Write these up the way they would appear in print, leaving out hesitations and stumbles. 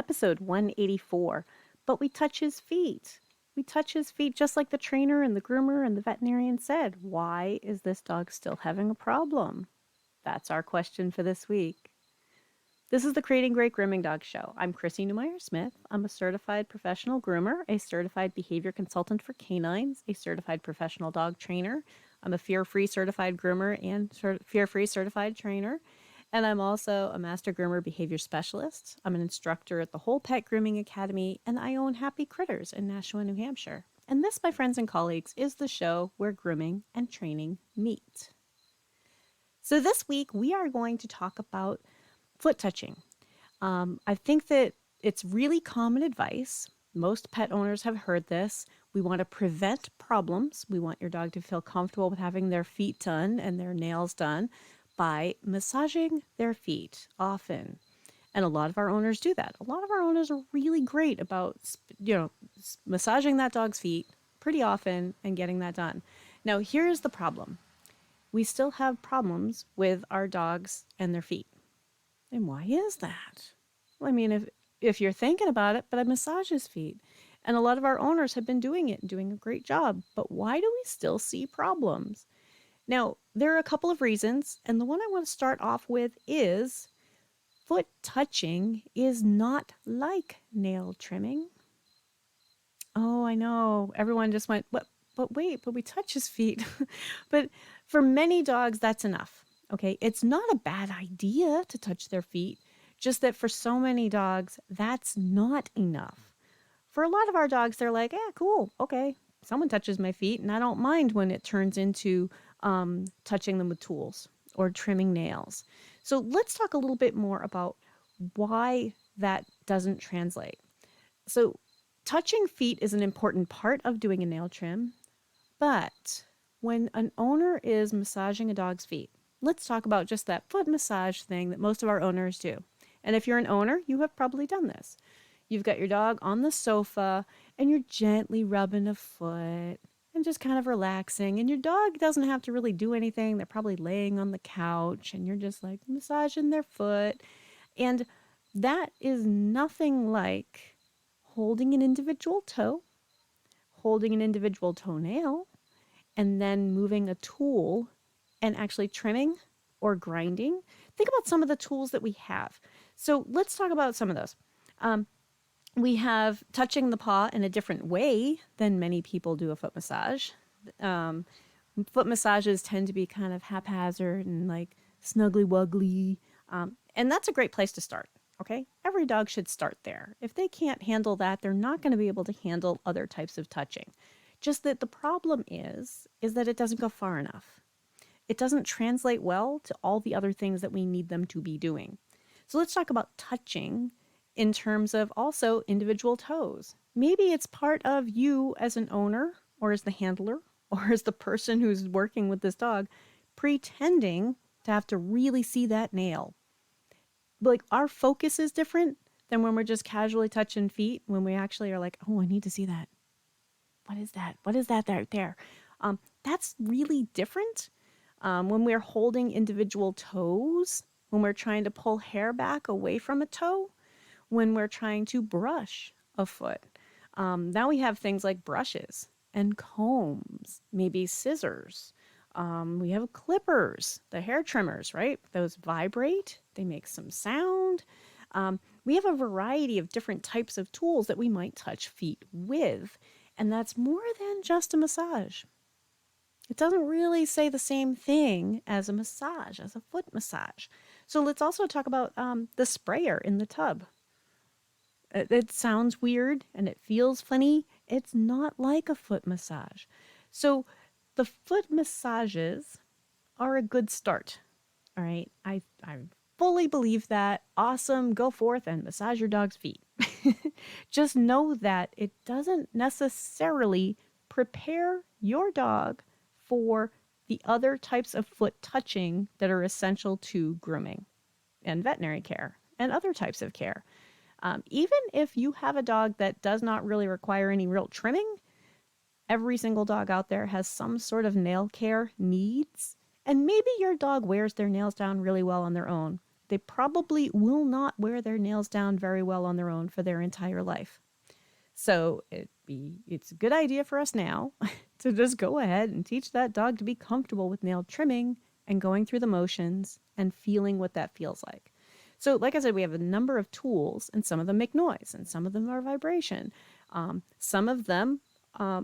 episode 184. But we touch his feet. We touch his feet just like the trainer and the groomer and the veterinarian said. Why is this dog still having a problem? That's our question for this week. This is the Creating Great Grooming Dog Show. I'm Chrissy Newmeyer-Smith. I'm a certified professional groomer, a certified behavior consultant for canines, a certified professional dog trainer. I'm a fear-free certified groomer and fear-free certified trainer. And I'm also a Master Groomer Behavior Specialist. I'm an instructor at the Whole Pet Grooming Academy, and I own Happy Critters in Nashua, New Hampshire. And this, my friends and colleagues, is the show where grooming and training meet. So this week, we are going to talk about foot touching. I think that it's really common advice. Most pet owners have heard this. We want to prevent problems. We want your dog to feel comfortable with having their feet done and their nails done by massaging their feet often. And a lot of our owners do that. A lot of our owners are really great about, massaging that dog's feet pretty often and getting that done. Now, here's the problem. We still have problems with our dogs and their feet. And why is that? Well, I mean, if you're thinking about it, but I massage his feet. And a lot of our owners have been doing it and doing a great job. But why do we still see problems? Now, there are a couple of reasons. And the one I want to start off with is foot touching is not like nail trimming. Oh, I know. Everyone just went, but we touch his feet. But for many dogs, that's enough. Okay, it's not a bad idea to touch their feet, just that for so many dogs, that's not enough. For a lot of our dogs, they're like, yeah, cool, okay, someone touches my feet, and I don't mind when it turns into touching them with tools or trimming nails. So let's talk a little bit more about why that doesn't translate. So touching feet is an important part of doing a nail trim, but when an owner is massaging a dog's feet, let's talk about just that foot massage thing that most of our owners do. And if you're an owner, you have probably done this. You've got your dog on the sofa and you're gently rubbing a foot and just kind of relaxing. And your dog doesn't have to really do anything. They're probably laying on the couch and you're just like massaging their foot. And that is nothing like holding an individual toe, holding an individual toenail, and then moving a tool and actually trimming or grinding. Think about some of the tools that we have. So let's talk about some of those. We have touching the paw in a different way than many people do a foot massage. Foot massages tend to be kind of haphazard and like snuggly wuggly. And that's a great place to start. Okay, every dog should start there. If they can't handle that, they're not going to be able to handle other types of touching. Just that the problem is that it doesn't go far enough. It doesn't translate well to all the other things that we need them to be doing. So let's talk about touching in terms of also individual toes. Maybe it's part of you as an owner or as the handler or as the person who's working with this dog pretending to have to really see that nail. Like our focus is different than when we're just casually touching feet, when we actually are like, oh, I need to see that. What is that? What is that right there? That's really different. When we're holding individual toes, when we're trying to pull hair back away from a toe, when we're trying to brush a foot. Now we have things like brushes and combs, maybe scissors. We have clippers, the hair trimmers, right? Those vibrate, they make some sound. We have a variety of different types of tools that we might touch feet with, and that's more than just a massage. It doesn't really say the same thing as a massage, as a foot massage. So let's also talk about the sprayer in the tub. It sounds weird and it feels funny. It's not like a foot massage. So the foot massages are a good start. All right. I fully believe that. Awesome. Go forth and massage your dog's feet. Just know that it doesn't necessarily prepare your dog for the other types of foot touching that are essential to grooming and veterinary care and other types of care. Even if you have a dog that does not really require any real trimming, every single dog out there has some sort of nail care needs. And maybe your dog wears their nails down really well on their own. they probably will not wear their nails down very well on their own for their entire life. So it's a good idea for us now to just go ahead and teach that dog to be comfortable with nail trimming and going through the motions and feeling what that feels like. So, like I said, we have a number of tools, and some of them make noise, and some of them are vibration. Some of them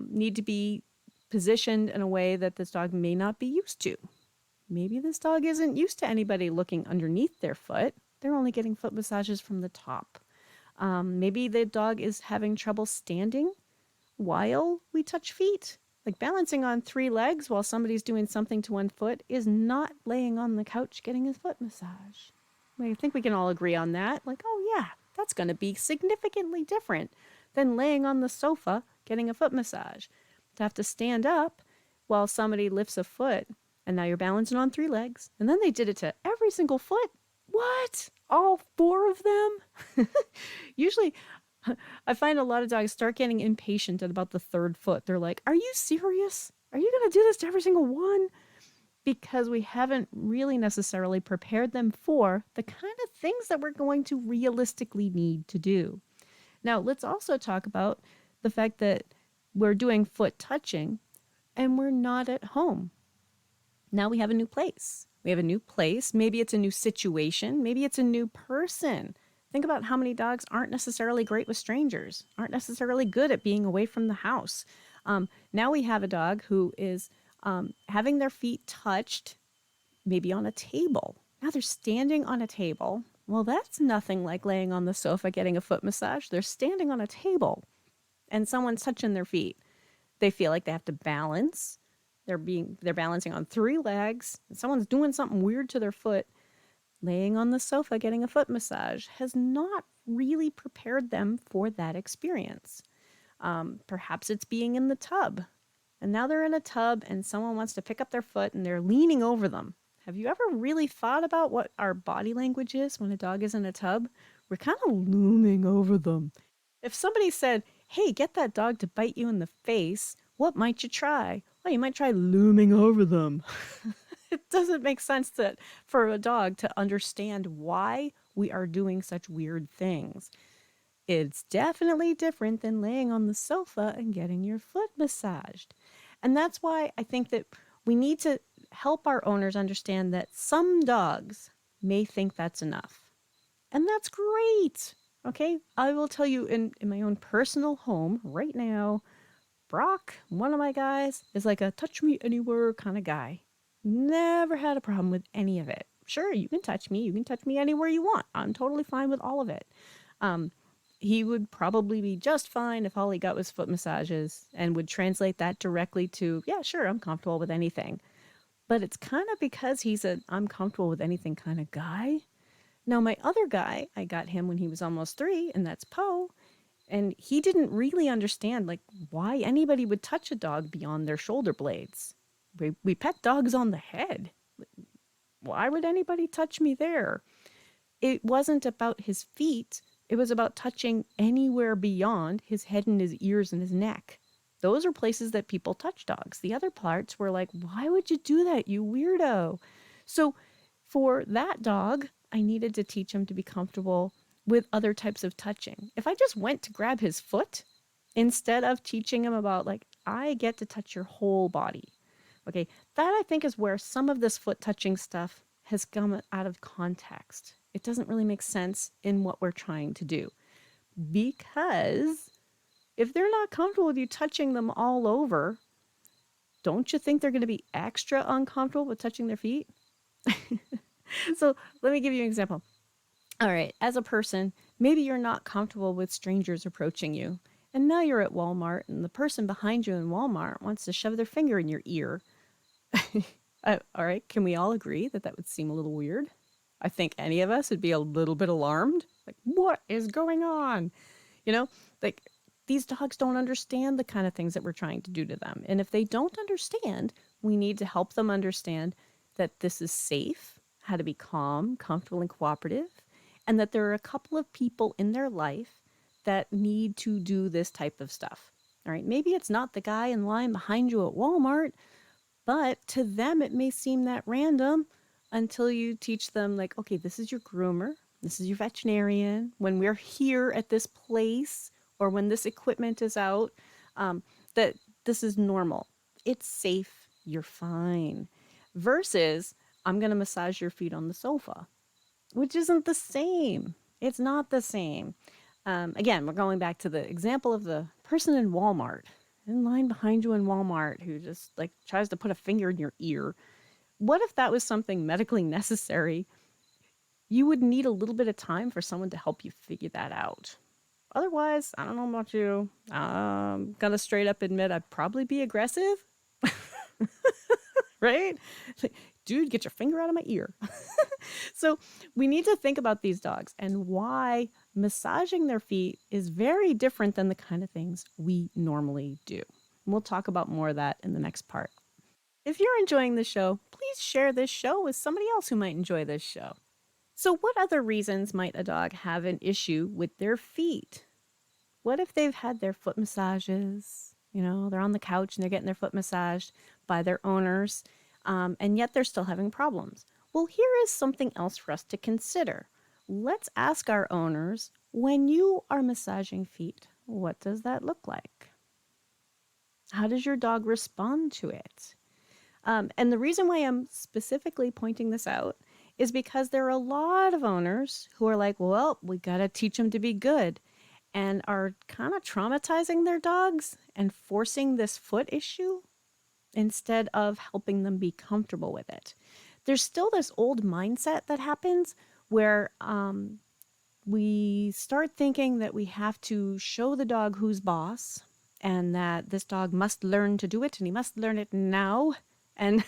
need to be positioned in a way that this dog may not be used to. Maybe this dog isn't used to anybody looking underneath their foot. They're only getting foot massages from the top. Maybe the dog is having trouble standing while we touch feet. Like balancing on three legs while somebody's doing something to one foot is not laying on the couch getting his foot massage. I think we can all agree on that. Like, oh yeah, that's going to be significantly different than laying on the sofa getting a foot massage. To have to stand up while somebody lifts a foot, and now you're balancing on three legs, and then they did it to every single foot. What? All four of them? Usually, I find a lot of dogs start getting impatient at about the third foot. They're like, are you serious? Are you going to do this to every single one? Because we haven't really necessarily prepared them for the kind of things that we're going to realistically need to do. Now, let's also talk about the fact that we're doing foot touching and we're not at home. Now we have a new place. We have a new place. Maybe it's a new situation. Maybe it's a new person. Think about how many dogs aren't necessarily great with strangers, aren't necessarily good at being away from the house. Now we have a dog who is having their feet touched, maybe on a table. Now they're standing on a table. Well, that's nothing like laying on the sofa getting a foot massage. They're standing on a table and someone's touching their feet. They feel like they have to balance. They're balancing on three legs, and someone's doing something weird to their foot. Laying on the sofa getting a foot massage has not really prepared them for that experience. Perhaps it's being in the tub, and now they're in a tub and someone wants to pick up their foot and they're leaning over them. Have you ever really thought about what our body language is when a dog is in a tub? We're kind of looming over them. If somebody said, hey, get that dog to bite you in the face, what might you try? Well, you might try looming over them. It doesn't make sense for a dog to understand why we are doing such weird things. It's definitely different than laying on the sofa and getting your foot massaged. And that's why I think that we need to help our owners understand that some dogs may think that's enough. And that's great. Okay, I will tell you in my own personal home right now, Brock, one of my guys, is like a touch me anywhere kind of guy. Never had a problem with any of it. Sure, you can touch me. You can touch me anywhere you want. I'm totally fine with all of it. He would probably be just fine if all he got was foot massages and would translate that directly to, yeah, sure, I'm comfortable with anything. But it's kind of because he's I'm comfortable with anything kind of guy. Now, my other guy, I got him when he was almost 3, and that's Poe. And he didn't really understand like why anybody would touch a dog beyond their shoulder blades. We pet dogs on the head. Why would anybody touch me there? It wasn't about his feet. It was about touching anywhere beyond his head and his ears and his neck. Those are places that people touch dogs. The other parts were like, why would you do that, you weirdo? So for that dog, I needed to teach him to be comfortable with other types of touching. If I just went to grab his foot, instead of teaching him about like, I get to touch your whole body. Okay, that I think is where some of this foot touching stuff has come out of context. It doesn't really make sense in what we're trying to do. Because if they're not comfortable with you touching them all over, don't you think they're going to be extra uncomfortable with touching their feet? So let me give you an example. All right, as a person, maybe you're not comfortable with strangers approaching you. And now you're at Walmart and the person behind you in Walmart wants to shove their finger in your ear. All right, can we all agree that that would seem a little weird? I think any of us would be a little bit alarmed. Like, what is going on? You know, like these dogs don't understand the kind of things that we're trying to do to them. And if they don't understand, we need to help them understand that this is safe, how to be calm, comfortable, and cooperative, and that there are a couple of people in their life that need to do this type of stuff. All right, maybe it's not the guy in line behind you at Walmart, but to them it may seem that random. until you teach them, like, okay, this is your groomer, this is your veterinarian. When we're here at this place or when this equipment is out, that this is normal. It's safe. You're fine. Versus, I'm going to massage your feet on the sofa, which isn't the same. It's not the same. Again, we're going back to the example of the person in Walmart, in line behind you in Walmart, who just like tries to put a finger in your ear. What if that was something medically necessary? You would need a little bit of time for someone to help you figure that out. Otherwise, I don't know about you. I'm gonna straight up admit I'd probably be aggressive, right? Like, dude, get your finger out of my ear. So we need to think about these dogs and why massaging their feet is very different than the kind of things we normally do. And we'll talk about more of that in the next part. If you're enjoying the show, please share this show with somebody else who might enjoy this show. So, what other reasons might a dog have an issue with their feet? What if they've had their foot massages? You know, they're on the couch and they're getting their foot massaged by their owners, and yet they're still having problems. Well, here is something else for us to consider. Let's ask our owners, when you are massaging feet, what does that look like? How does your dog respond to it? And the reason why I'm specifically pointing this out is because there are a lot of owners who are like, well, we got to teach them to be good, and are kind of traumatizing their dogs and forcing this foot issue instead of helping them be comfortable with it. There's still this old mindset that happens where we start thinking that we have to show the dog who's boss and that this dog must learn to do it and he must learn it now. And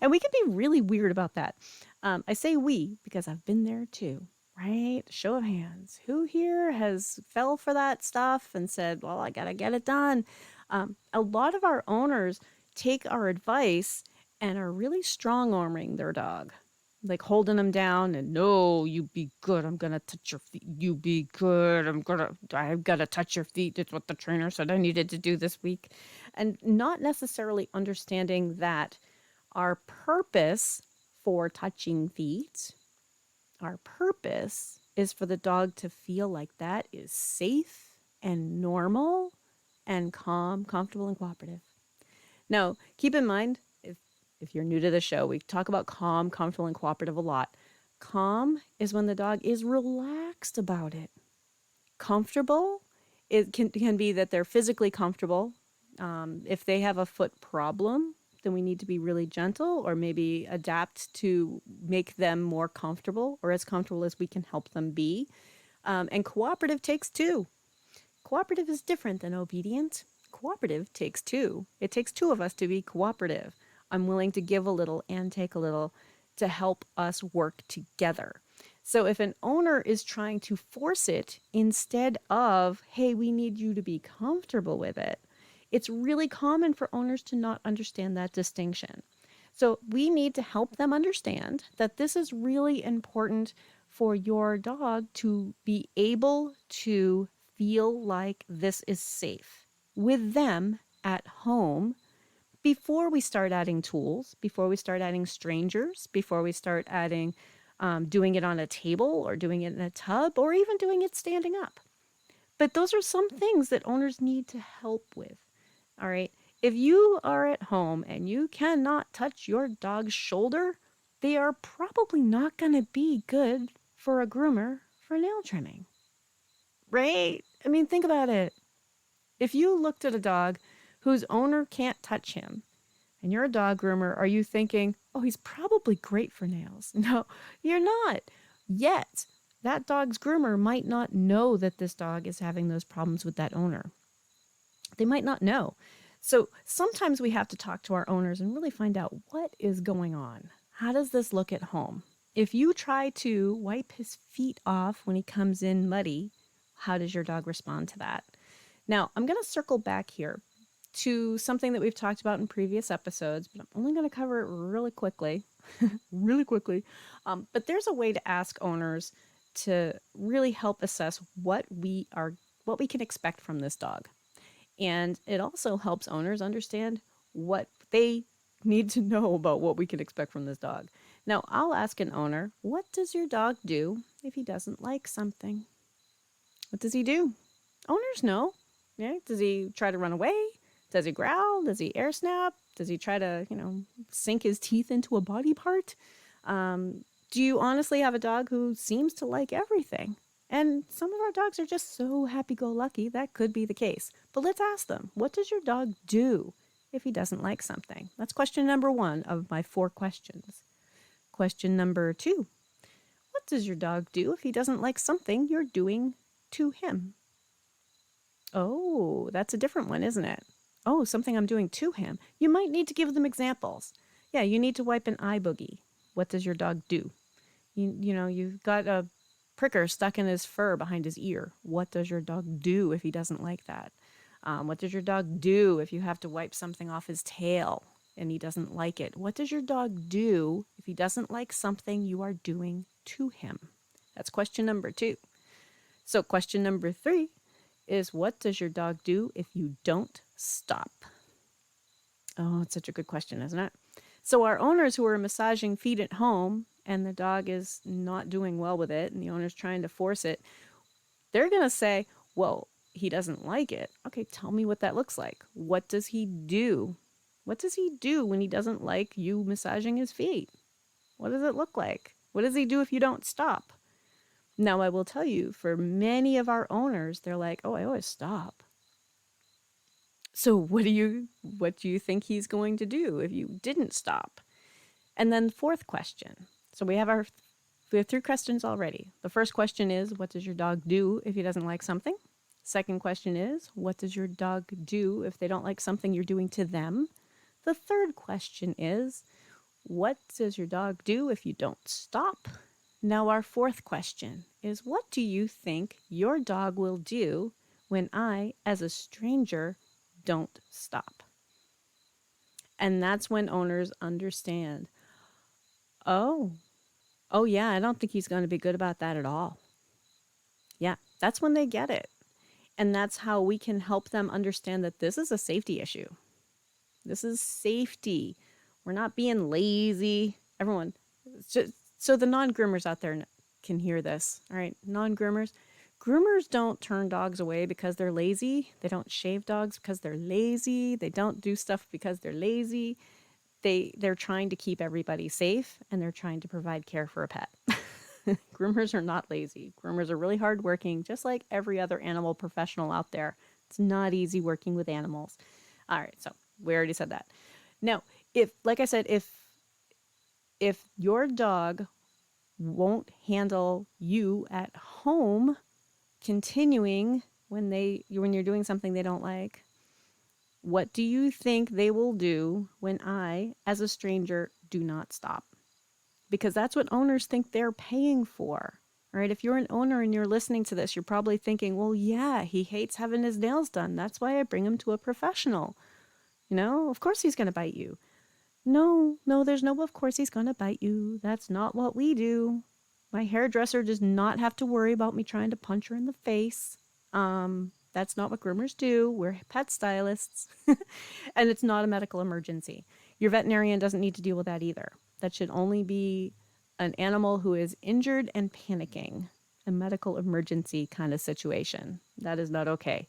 and we can be really weird about that. I say we because I've been there too, right? Show of hands. Who here has fell for that stuff and said, well, I got to get it done? A lot of our owners take our advice and are really strong arming their dog, like holding them down and, no, you be good. I'm going to touch your feet. You be good. I've got to touch your feet. It's what the trainer said I needed to do this week. And not necessarily understanding that our purpose for touching feet, our purpose is for the dog to feel like that is safe and normal and calm, comfortable, and cooperative. Now, keep in mind, if you're new to the show, we talk about calm, comfortable, and cooperative a lot. Calm is when the dog is relaxed about it. Comfortable, it can be that they're physically comfortable. If they have a foot problem, then we need to be really gentle or maybe adapt to make them more comfortable or as comfortable as we can help them be. And cooperative takes two. Cooperative is different than obedient. Cooperative takes two. It takes two of us to be cooperative. I'm willing to give a little and take a little to help us work together. So if an owner is trying to force it instead of, hey, we need you to be comfortable with it, it's really common for owners to not understand that distinction. So we need to help them understand that this is really important for your dog to be able to feel like this is safe with them at home before we start adding tools, before we start adding strangers, before we start adding doing it on a table or doing it in a tub or even doing it standing up. But those are some things that owners need to help with. All right. If you are at home and you cannot touch your dog's shoulder, they are probably not going to be good for a groomer for nail trimming. Right? I mean, think about it. If you looked at a dog whose owner can't touch him and you're a dog groomer, are you thinking, oh, he's probably great for nails? No, you're not. Yet, that dog's groomer might not know that this dog is having those problems with that owner. They might not know. So sometimes we have to talk to our owners and really find out what is going on. How does this look at home? If you try to wipe his feet off when he comes in muddy, how does your dog respond to that? Now, I'm going to circle back here to something that we've talked about in previous episodes, but I'm only going to cover it really quickly. But there's a way to ask owners to really help assess what we can expect from this dog. And it also helps owners understand what they need to know about what we can expect from this dog. Now, I'll ask an owner, what does your dog do if he doesn't like something? What does he do? Owners know. Yeah? Does he try to run away? Does he growl? Does he air snap? Does he try to, sink his teeth into a body part? Do you honestly have a dog who seems to like everything? And some of our dogs are just so happy-go-lucky, that could be the case. But let's ask them, what does your dog do if he doesn't like something? That's question number 1 of my 4 questions. Question number 2, what does your dog do if he doesn't like something you're doing to him? Oh, that's a different one, isn't it? Oh, something I'm doing to him. You might need to give them examples. Yeah, you need to wipe an eye boogie. What does your dog do? You've got a pricker stuck in his fur behind his ear. What does your dog do if he doesn't like that? What does your dog do if you have to wipe something off his tail and he doesn't like it? What does your dog do if he doesn't like something you are doing to him? That's question number 2. So question number 3 is, what does your dog do if you don't stop? Oh, it's such a good question, isn't it? So our owners who are massaging feet at home and the dog is not doing well with it and the owner's trying to force it, they're going to say, well, he doesn't like it. Okay, tell me what that looks like. What does he do? What does he do when he doesn't like you massaging his feet? What does it look like? What does he do if you don't stop? Now, I will tell you, for many of our owners, they're like, oh, I always stop. So what do you think he's going to do if you didn't stop? And then 4th question. So we have 3 questions already. The first question is, what does your dog do if he doesn't like something? Second question is, what does your dog do if they don't like something you're doing to them? The third question is, what does your dog do if you don't stop? Now our 4th question is, what do you think your dog will do when I, as a stranger, don't stop? And that's when owners understand, oh yeah, I don't think he's going to be good about that at all. Yeah, that's when they get it. And that's how we can help them understand that this is a safety issue. This is safety. We're not being lazy. Everyone, so the non-groomers out there can hear this. All right, non-groomers. Groomers don't turn dogs away because they're lazy. They don't shave dogs because they're lazy. They don't do stuff because they're lazy. They're trying to keep everybody safe, and they're trying to provide care for a pet. Groomers are not lazy. Groomers are really hardworking, just like every other animal professional out there. It's not easy working with animals. All right, so we already said that. Now, like I said, if your dog won't handle you at home, continuing when you're doing something they don't like, what do you think they will do when I, as a stranger, do not stop? Because that's what owners think they're paying for. All right, if you're an owner and you're listening to this, you're probably thinking, well, yeah, he hates having his nails done. That's why I bring him to a professional. Of course he's going to bite you. No, there's no, of course he's going to bite you. That's not what we do. My hairdresser does not have to worry about me trying to punch her in the face. That's not what groomers do. We're pet stylists. And it's not a medical emergency. Your veterinarian doesn't need to deal with that either. That should only be an animal who is injured and panicking. A medical emergency kind of situation. That is not okay.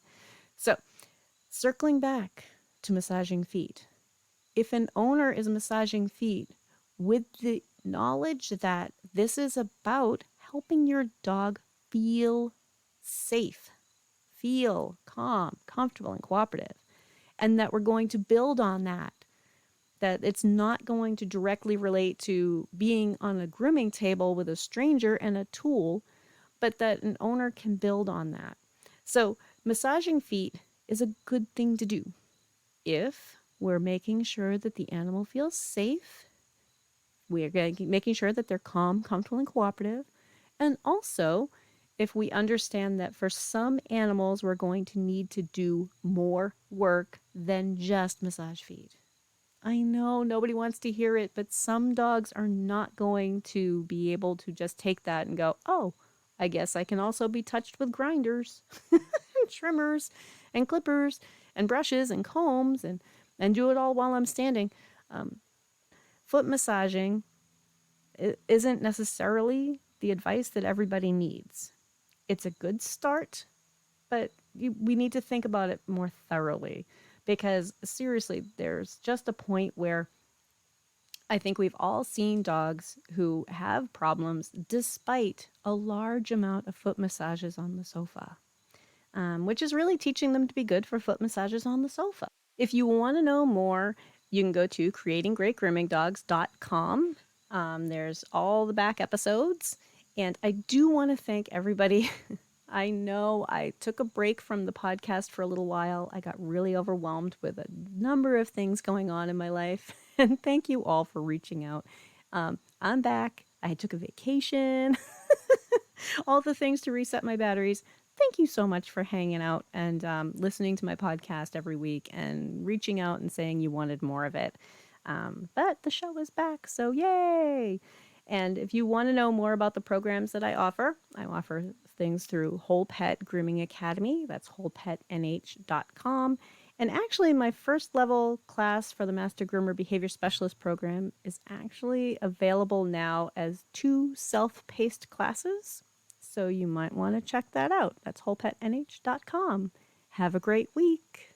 So, circling back to massaging feet. If an owner is massaging feet with the knowledge that this is about helping your dog feel safe, feel calm, comfortable, and cooperative, and that we're going to build on that it's not going to directly relate to being on a grooming table with a stranger and a tool, but that an owner can build on that. So massaging feet is a good thing to do if we're making sure that the animal feels safe, we're making sure that they're calm, comfortable, and cooperative, and also if we understand that for some animals we're going to need to do more work than just massage feet. I know nobody wants to hear it, but some dogs are not going to be able to just take that and go, oh, I guess I can also be touched with grinders and trimmers and clippers and brushes and combs and do it all while I'm standing. Foot massaging it isn't necessarily the advice that everybody needs. It's a good start, but we need to think about it more thoroughly because seriously, there's just a point where I think we've all seen dogs who have problems despite a large amount of foot massages on the sofa, which is really teaching them to be good for foot massages on the sofa. If you want to know more, you can go to creatinggreatgroomingdogs.com. There's all the back episodes. And I do want to thank everybody. I know I took a break from the podcast for a little while. I got really overwhelmed with a number of things going on in my life. And thank you all for reaching out. I'm back. I took a vacation, all the things to reset my batteries. Thank you so much for hanging out and listening to my podcast every week and reaching out and saying you wanted more of it. But the show is back, so yay! And if you want to know more about the programs that I offer things through Whole Pet Grooming Academy. That's wholepetnh.com. And actually, my first level class for the Master Groomer Behavior Specialist program is actually available now as 2 self-paced classes. So you might want to check that out. That's wholepetnh.com. Have a great week.